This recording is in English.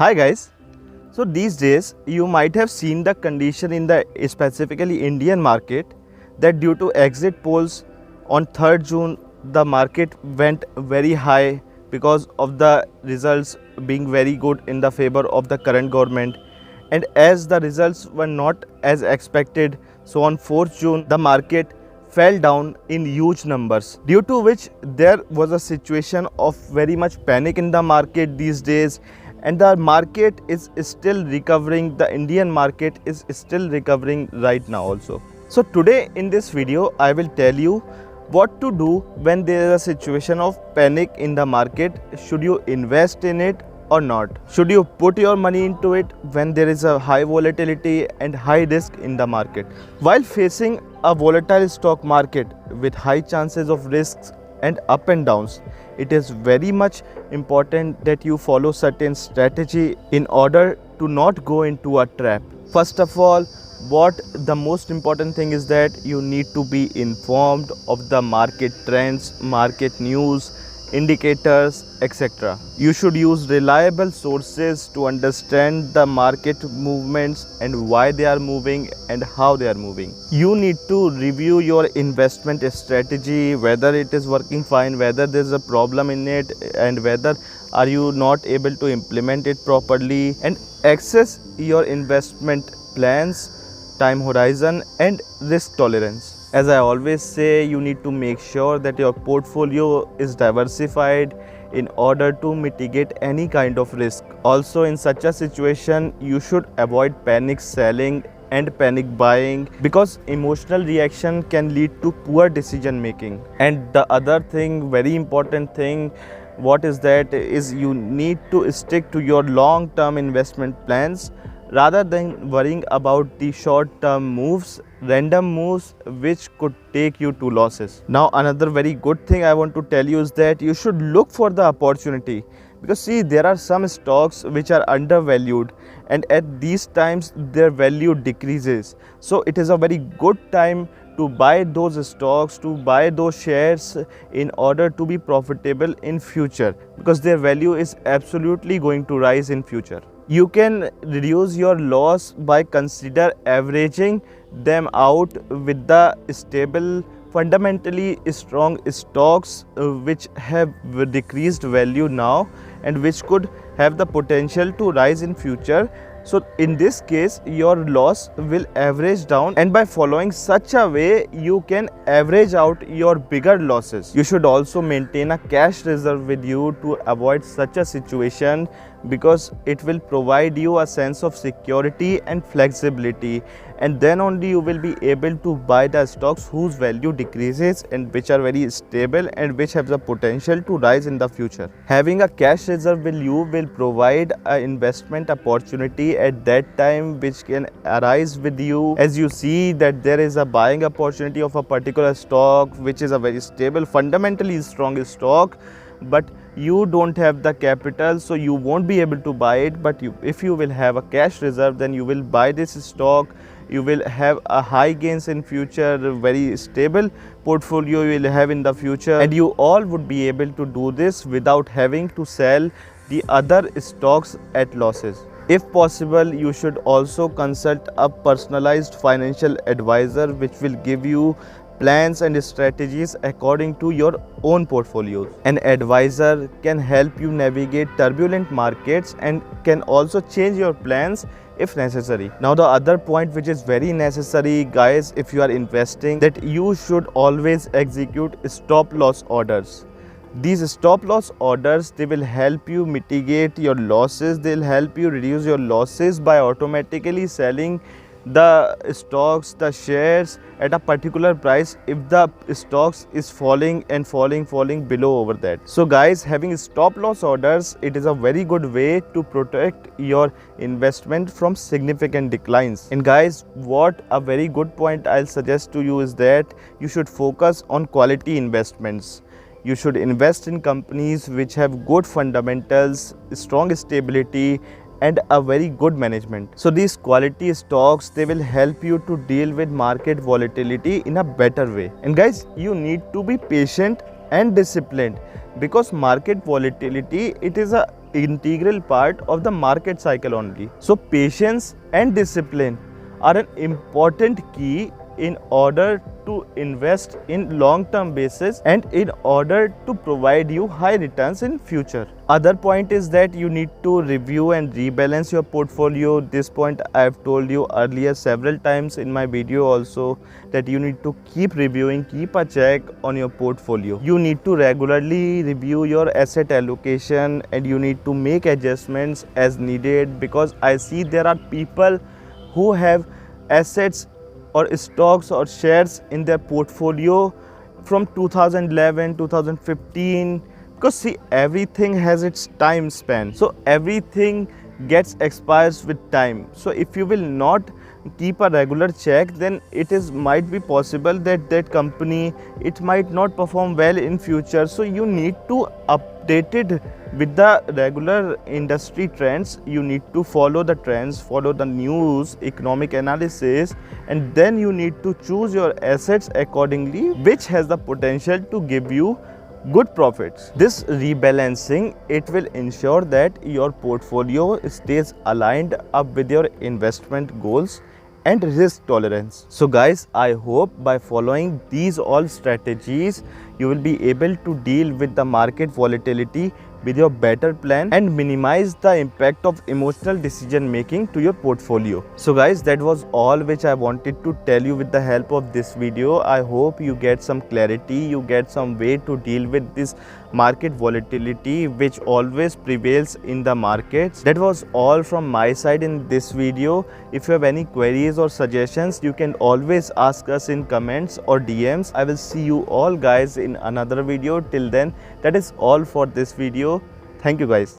Hi guys. So these days you might have seen the condition in the specifically Indian market that due to exit polls on 3rd June the market went very high because of the results being very good in the favor of the current government, and as the results were not as expected, so on 4th June the market fell down in huge numbers, due to which there was a situation of very much panic in the market these days, and the market is still recovering. The Indian market is still recovering right now also. So today in this video I will tell you what to do when there is a situation of panic in the market. Should you invest in it or not? Should you put your money into it when there is a high volatility and high risk in the market? While facing a volatile stock market with high chances of risks and up and downs, it is very much important that you follow certain strategy in order to not go into a trap. First of all, what the most important thing is that you need to be informed of the market trends, market news, indicators, etc. You should use reliable sources to understand the market movements and why they are moving and how they are moving. You need to review your investment strategy, whether it is working fine, whether there is a problem in it, and whether are you not able to implement it properly, and assess your investment plans, time horizon and risk tolerance. As I always say, you need to make sure that your portfolio is diversified in order to mitigate any kind of risk. Also, in such a situation, you should avoid panic selling and panic buying, because emotional reaction can lead to poor decision making. And the other thing, very important thing, what is that is you need to stick to your long-term investment plans rather than worrying about the short-term moves, random moves which could take you to losses. Now another very good thing I want to tell you is that you should look for the opportunity, because see, there are some stocks which are undervalued and at these times their value decreases. So it is a very good time to buy those stocks, to buy those shares in order to be profitable in future, because their value is absolutely going to rise in future. You can reduce your loss by consider averaging them out with the stable, fundamentally strong stocks which have decreased value now and which could have the potential to rise in future. So in this case your loss will average down, and by following such a way you can average out your bigger losses. You should also maintain a cash reserve with you to avoid such a situation, because it will provide you a sense of security and flexibility, and then only you will be able to buy the stocks whose value decreases and which are very stable and which have the potential to rise in the future. Having a cash reserve with you will provide an investment opportunity at that time which can arise with you, as you see that there is a buying opportunity of a particular stock which is a very stable, fundamentally strong stock, but you don't have the capital, so you won't be able to buy it. But if you will have a cash reserve, then you will buy this stock, you will have a high gains in future, very stable portfolio you will have in the future, and you all would be able to do this without having to sell the other stocks at losses. If possible, you should also consult a personalized financial advisor which will give you plans and strategies according to your own portfolios. An advisor can help you navigate turbulent markets and can also change your plans if necessary. Now the other point which is very necessary, guys, if you are investing, that you should always execute stop loss orders. These stop loss orders, they will help you mitigate your losses, they will help you reduce your losses by automatically selling the stocks, the shares at a particular price if the stocks is falling and falling below over that. So guys, having stop loss orders, it is a very good way to protect your investment from significant declines. And guys, what a very good point I'll suggest to you is that you should focus on quality investments. You should invest in companies which have good fundamentals, strong stability and a very good management. So these quality stocks, they will help you to deal with market volatility in a better way. And guys, you need to be patient and disciplined, because market volatility, it is a integral part of the market cycle only. So patience and discipline are an important key in order to invest in long-term basis and in order to provide you high returns in future. Other point is that you need to review and rebalance your portfolio. This point I have told you earlier several times in my video also, that you need to keep reviewing, keep a check on your portfolio. You need to regularly review your asset allocation and you need to make adjustments as needed, because I see there are people who have assets or stocks or shares in their portfolio from 2011, 2015, because see, everything has its time span, so everything gets expires with time. So if you will not keep a regular check, then it is might be possible that that company, it might not perform well in future. So you need to update it with the regular industry trends. You need to follow the trends, follow the news, economic analysis, and then you need to choose your assets accordingly, which has the potential to give you good profits. This rebalancing, it will ensure that your portfolio stays aligned up with your investment goals and risk tolerance. So guys, I hope by following these all strategies, you will be able to deal with the market volatility with your better plan and minimize the impact of emotional decision making to your portfolio. So guys, that was all which I wanted to tell you with the help of this video. I hope you get some clarity, you get some way to deal with this market volatility which always prevails in the markets. That was all from my side in this video. If you have any queries or suggestions, you can always ask us in comments or DMs. I will see you all guys in another video. Till then, that is all for this video. Thank you guys.